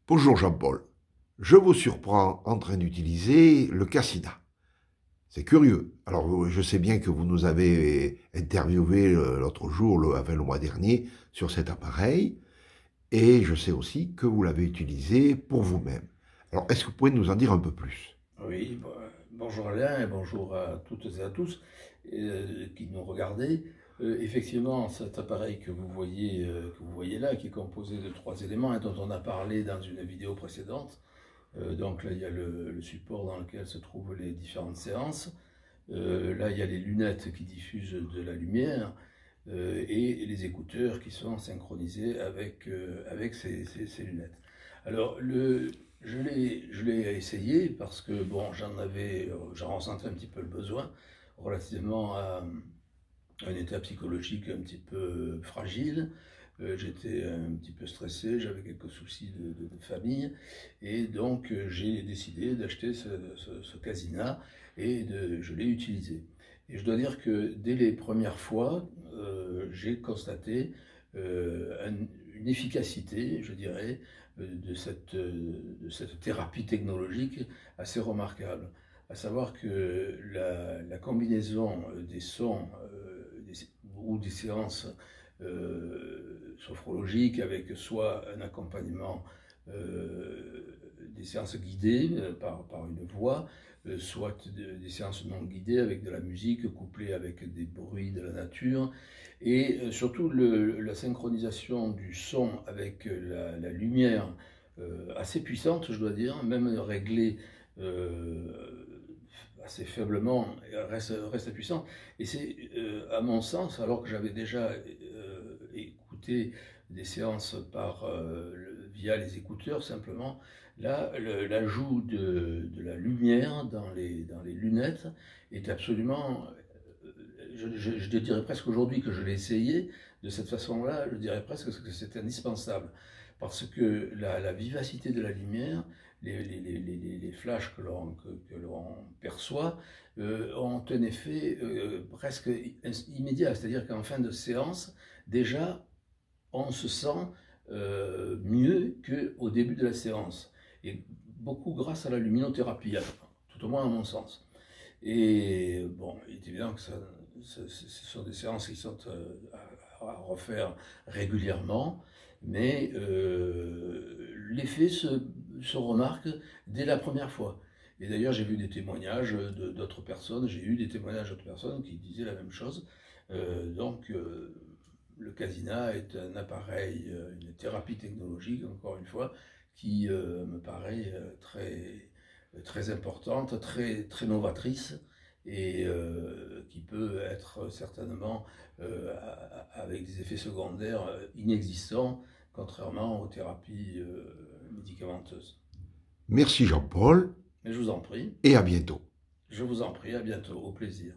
Bonjour Jean-Paul, je vous surprends en train d'utiliser le Cassina. C'est curieux. Alors je sais bien que vous nous avez interviewé l'autre jour, le mois dernier, sur cet appareil, et je sais aussi que vous l'avez utilisé pour vous-même. Alors est-ce que vous pouvez nous en dire un peu plus? Oui, bonjour Alain et bonjour à toutes et à tous qui nous regardez. Effectivement, cet appareil que vous voyez là, qui est composé de trois éléments et dont on a parlé dans une vidéo précédente. Donc là, il y a le support dans lequel se trouvent les différentes séances. Là, il y a les lunettes qui diffusent de la lumière et les écouteurs qui sont synchronisés avec ces lunettes. Alors, je l'ai essayé parce que bon, j'en ressentais un petit peu le besoin relativement à un état psychologique un petit peu fragile. J'étais un petit peu stressé, j'avais quelques soucis de famille, et donc j'ai décidé d'acheter ce Casina et je l'ai utilisé. Et je dois dire que dès les premières fois, j'ai constaté une efficacité, je dirais, de cette thérapie technologique assez remarquable. À savoir que la combinaison des sons ou des séances sophrologiques avec soit un accompagnement des séances guidées par une voix, soit des séances non guidées avec de la musique couplée avec des bruits de la nature, et surtout la synchronisation du son avec la lumière assez puissante, je dois dire, même réglée assez faiblement, reste puissant. Et c'est, à mon sens, alors que j'avais déjà écouté des séances via les écouteurs simplement, là, l'ajout de la lumière dans les lunettes est absolument, je dirais presque aujourd'hui que je l'ai essayé de cette façon-là, je dirais presque que c'est indispensable. Parce que la vivacité de la lumière, les flashs que l'on perçoit ont un effet presque immédiat. C'est-à-dire qu'en fin de séance, déjà, on se sent mieux qu'au début de la séance. Et beaucoup grâce à la luminothérapie, tout au moins à mon sens. Et bon, il est évident que ce sont des séances qui sont à refaire régulièrement, mais l'effet se remarque dès la première fois. Et d'ailleurs, j'ai vu des témoignages d'autres personnes, j'ai eu des témoignages d'autres personnes qui disaient la même chose. Le Casina est un appareil, une thérapie technologique, encore une fois, qui me paraît très importante, très novatrice, et qui peut être certainement avec des effets secondaires inexistants, contrairement aux thérapies médicamenteuses. Merci Jean-Paul, Mais je vous en prie, et à bientôt. je vous en prie, à bientôt, au plaisir.